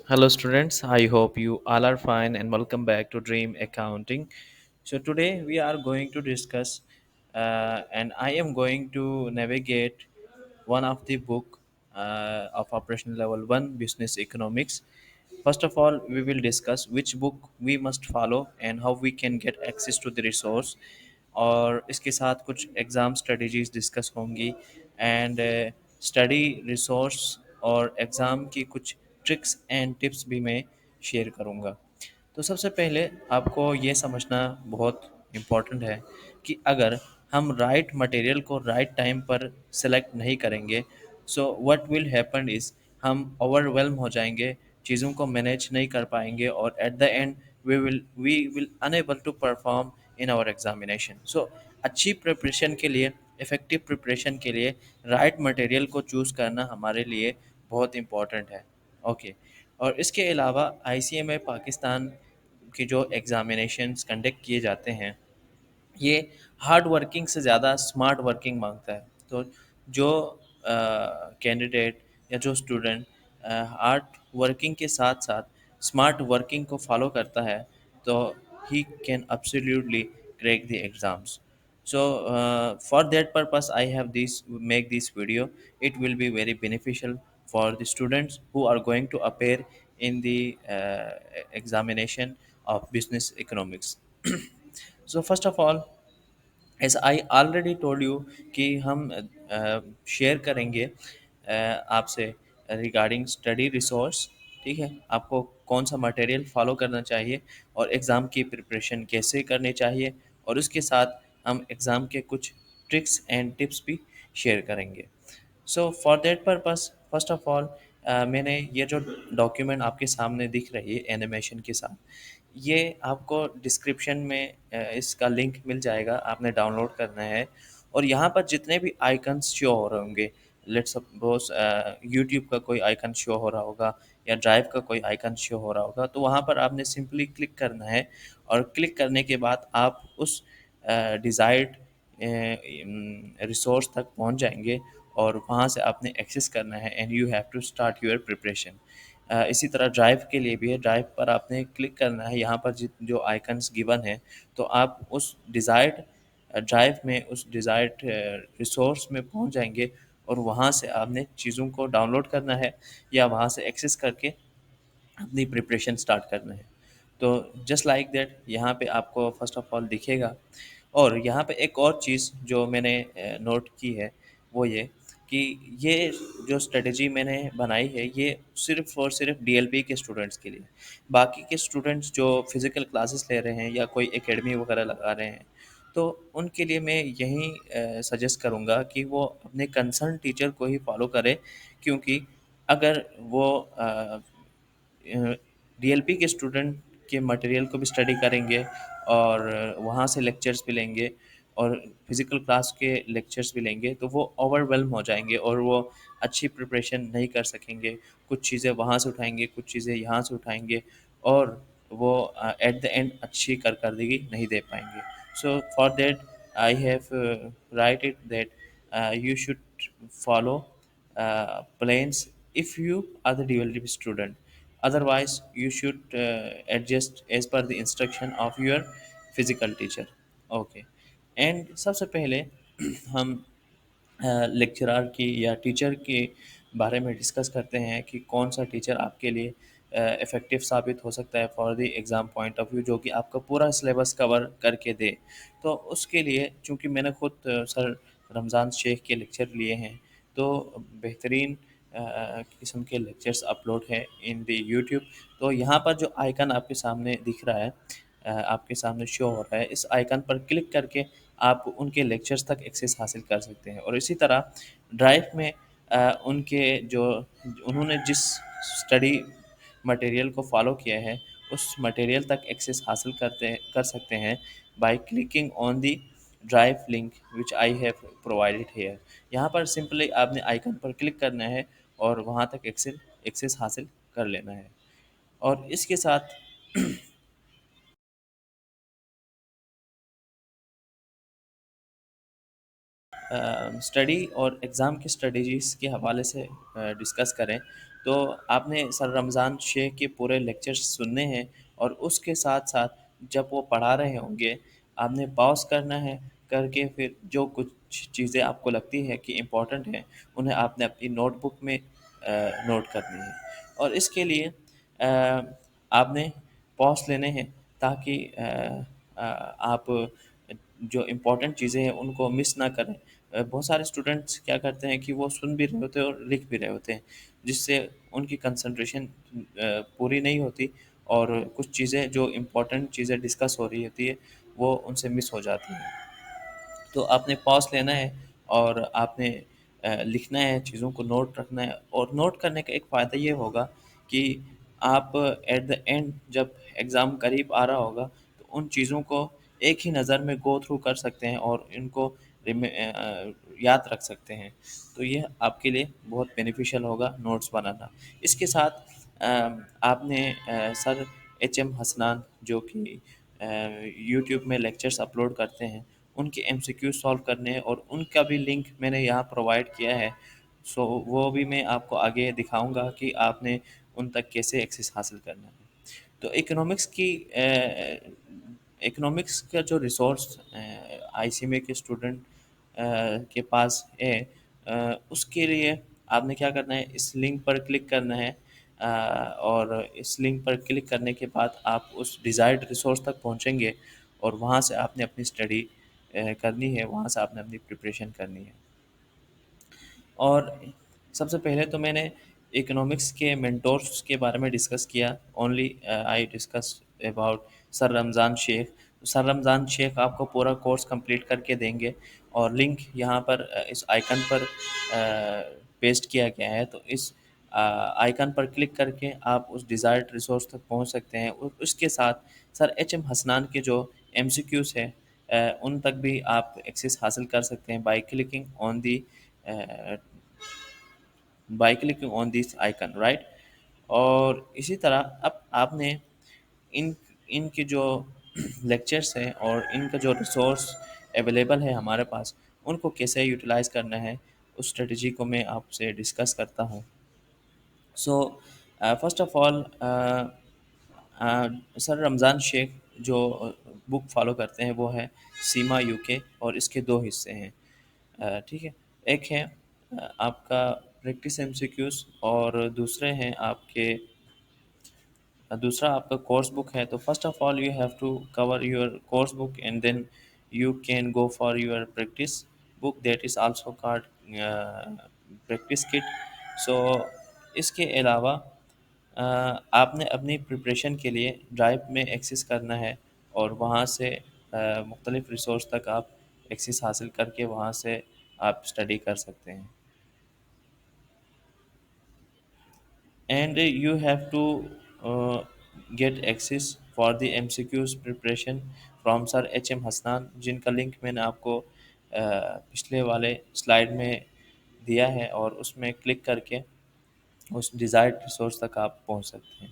Hello, students. I hope you all are fine and welcome back to Dream Accounting. So, today we are going to discuss, and I am going to navigate one of the book of Operational Level 1 Business Economics. First of all, we will discuss which book we must follow and how we can get access to the resource. और इसके साथ कुछ exam strategies discuss होंगी and study resource और exam की कुछ tricks and tips भी मैं शेयर करूँगा। तो सबसे पहले आपको ये समझना बहुत इम्पोर्टेंट है कि अगर हम राइट मटेरियल को राइट टाइम पर सेलेक्ट नहीं करेंगे, so what will happen is हम ओवरवेल्म हो जाएंगे, चीज़ों को मैनेज नहीं कर पाएंगे और at the end we will unable to perform in our examination. So अच्छी प्रिपरेशन के लिए, इफ़ेक्टिव प्रिपरेशन के लिए राइट मटेरियल को चूज़ करना हमारे लिए बहुत इम्पॉर्टेंट है। ओके। और इसके अलावा आईसीएमए पाकिस्तान की जो एग्ज़ामिनेशंस कंडक्ट किए जाते हैं, ये हार्ड वर्किंग से ज़्यादा स्मार्ट वर्किंग मांगता है। तो जो कैंडिडेट या जो स्टूडेंट हार्ड वर्किंग के साथ साथ स्मार्ट वर्किंग को फॉलो करता है, तो he can absolutely crack the exams. So for that purpose I have this make this video. It will be very beneficial for the students who are going to appear in the examination of business economics. So first of all, as I already told you कि हम share करेंगे आपसे regarding study resource. ठीक है, आपको कौन सा material follow करना चाहिए और एग्ज़ाम की प्रिपरेशन कैसे करनी चाहिए, और उसके साथ हम एग्ज़ाम के कुछ ट्रिक्स एंड टिप्स भी शेयर करेंगे। So for that purpose first of all मैंने ये जो डॉक्यूमेंट आपके सामने दिख रही है एनिमेशन के साथ, ये आपको डिस्क्रिप्शन में इसका लिंक मिल जाएगा, आपने डाउनलोड करना है। और यहाँ पर जितने भी आइकन्स शो हो रहे होंगे, लेट्स सपोज यूट्यूब का कोई आइकन शो हो रहा होगा या ड्राइव का कोई आइकन शो हो रहा होगा, तो वहाँ पर आपने सिंपली क्लिक करना है। और क्लिक करने के बाद आप उस डिज़ायर्ड रिसोर्स तक पहुंच जाएंगे और वहां से आपने एक्सेस करना है and you have to start your preparation. इसी तरह ड्राइव के लिए भी है, ड्राइव पर आपने क्लिक करना है। यहाँ पर जो आइकन्स गिवन है, तो आप उस डिज़ायर्ड ड्राइव में उस डिज़ायर्ड रिसोर्स में पहुंच जाएंगे और वहाँ से आपने चीज़ों को डाउनलोड करना है या वहाँ से एक्सेस करके अपनी प्रिपरेशन स्टार्ट करना है। तो जस्ट लाइक दैट यहाँ पे आपको फर्स्ट ऑफ ऑल दिखेगा। और यहाँ पे एक और चीज़ जो मैंने नोट की है, वो ये कि ये जो स्ट्रेटजी मैंने बनाई है, ये सिर्फ़ और सिर्फ डीएलपी के स्टूडेंट्स के लिए। बाकी के स्टूडेंट्स जो फिज़िकल क्लासेस ले रहे हैं या कोई एकेडमी वगैरह लगा रहे हैं, तो उनके लिए मैं यही सजेस्ट करूँगा कि वो अपने कंसर्न टीचर को ही फॉलो करें। क्योंकि अगर वो डीएलपी के स्टूडेंट के मटेरियल को भी स्टडी करेंगे और वहाँ से लेक्चर्स भी लेंगे और फिज़िकल क्लास के लेक्चर्स भी लेंगे, तो वो ओवरवेल्म हो जाएंगे और वो अच्छी प्रिपरेशन नहीं कर सकेंगे। कुछ चीज़ें वहाँ से उठाएंगे, कुछ चीज़ें यहाँ से उठाएंगे और वो एट द एंड अच्छी कारकर्दगी नहीं दे पाएंगे। So for that I have write it that you should follow plans if you are the DLDP student. Otherwise you should adjust as per the instruction of your physical teacher. Okay. And सबसे पहले हम lecturer की या teacher के बारे में discuss करते हैं कि कौन सा टीचर आपके लिए इफ़ेक्टिव साबित हो सकता है for the exam point of view, जो कि आपका पूरा सिलेबस कवर करके दे। तो उसके लिए चूँकि मैंने खुद सर रमज़ान शेख के लेक्चर लिए हैं, तो बेहतरीन किस्म के लेक्चर्स अपलोड हैं इन द यूट्यूब। तो यहाँ पर जो आइकन आपके सामने दिख रहा है, आपके सामने शो हो रहा है, इस आइकन पर क्लिक करके आप उनके लेक्चर्स तक एक्सेस हासिल कर सकते हैं। और इसी तरह ड्राइव में उनके जो उन्होंने जिस स्टडी मटेरियल को फॉलो किया है, उस मटेरियल तक एक्सेस हासिल कर सकते हैं by clicking on the drive link which I have provided here. यहाँ पर सिंपली आपने आइकन पर क्लिक करना है और वहाँ तक एक्सेस हासिल कर लेना है। और इसके साथ स्टडी और एग्ज़ाम की स्ट्रेटजीज़ के हवाले से डिस्कस करें, تو آپ نے سر رمضان شیخ کے پورے لیکچرز سننے ہیں، اور اس کے ساتھ ساتھ جب وہ پڑھا رہے ہوں گے آپ نے پاؤز کرنا ہے، کر کے پھر جو کچھ چیزیں آپ کو لگتی ہے کہ امپورٹنٹ ہیں انہیں آپ نے اپنی نوٹ بک میں نوٹ کرنی ہے، اور اس کے لیے آپ نے پاس لینے ہیں تاکہ آپ جو امپورٹنٹ چیزیں ہیں ان کو مس نہ کریں۔ بہت سارے اسٹوڈنٹس کیا کرتے ہیں کہ وہ سن بھی رہے ہوتے ہیں اور لکھ بھی رہے ہوتے ہیں، جس سے ان کی کنسنٹریشن پوری نہیں ہوتی، اور کچھ چیزیں جو امپورٹنٹ چیزیں ڈسکس ہو رہی ہوتی ہے وہ ان سے مس ہو جاتی ہیں۔ تو آپ نے پاس لینا ہے، اور آپ نے لکھنا ہے، چیزوں کو نوٹ رکھنا ہے، اور نوٹ کرنے کا ایک فائدہ یہ ہوگا کہ آپ ایٹ دا اینڈ جب ایگزام قریب آ رہا ہوگا تو ان چیزوں کو ایک ہی نظر میں گو تھرو کر سکتے ہیں، اور ان کو یاد رکھ سکتے ہیں۔ تو یہ آپ کے لیے بہت بینیفیشیل ہوگا نوٹس بنانا۔ اس کے ساتھ آپ نے سر ایچ ایم حسنان جو کہ یوٹیوب میں لیکچرز اپلوڈ کرتے ہیں، ان کے ایم سی کیو سالو کرنے ہیں، اور ان کا بھی لنک میں نے یہاں پرووائڈ کیا ہے، سو وہ بھی میں آپ کو آگے دکھاؤں گا کہ آپ نے ان تک کیسے ایکسیس حاصل کرنا ہے۔ تو اکنامکس کا جو ریسورس آئی سی ایم اے کے اسٹوڈنٹ کے پاس ہے، اس کے لیے آپ نے کیا کرنا ہے، اس لنک پر کلک کرنا ہے، اور اس لنک پر کلک کرنے کے بعد آپ اس ڈیزائرڈ ریسورس تک پہنچیں گے، اور وہاں سے آپ نے اپنی اسٹڈی کرنی ہے، وہاں سے آپ نے اپنی پریپریشن کرنی ہے۔ اور سب سے پہلے تو میں نے اکنامکس کے مینٹورس کے بارے میں ڈسکس کیا، اونلی آئی ڈسکس اباؤٹ سر رمضان شیخ۔ سر رمضان شیخ آپ کو پورا کورس کمپلیٹ کر کے دیں گے، اور لنک یہاں پر اس آئیکن پر پیسٹ کیا گیا ہے، تو اس آئیکن پر کلک کر کے آپ اس ڈیزائرڈ ریسورس تک پہنچ سکتے ہیں، اور اس کے ساتھ سر ایچ ایم حسنان کے جو ایم سی کیوز ہیں ان تک بھی آپ ایکسیس حاصل کر سکتے ہیں by clicking on this icon, right. اور اسی طرح اب آپ نے ان ان کے جو لیکچرس ہیں اور ان کا جو ریسورس اویلیبل ہے ہمارے پاس، ان کو کیسے یوٹیلائز کرنا ہے اس اسٹریٹجی کو میں آپ سے ڈسکس کرتا ہوں۔ سو فرسٹ آف آل سر رمضان شیخ جو بک فالو کرتے ہیں وہ ہے سیما یو کے، اور اس کے دو حصے ہیں، ٹھیک ہے۔ ایک ہے آپ کا پریکٹس ایم سی کیوز، اور دوسرا آپ کا کورس بک ہے۔ تو first of all you have to cover your course book, and then you can go for your practice book that is also card practice kit. So اس کے علاوہ آپ نے اپنی پریپریشن کے لیے ڈرائیو میں ایکسس کرنا ہے، اور وہاں سے مختلف ریسورس تک آپ ایکسس حاصل کر کے وہاں سے آپ اسٹڈی کر سکتے ہیں۔ And you have to get access for the MCQs preparation from sir H M Hasnan, جن کا لنک میں نے آپ کو پچھلے والے سلائیڈ میں دیا ہے، اور اس میں کلک کر کے اس ڈیزائرڈ ریسورس تک آپ پہنچ سکتے ہیں۔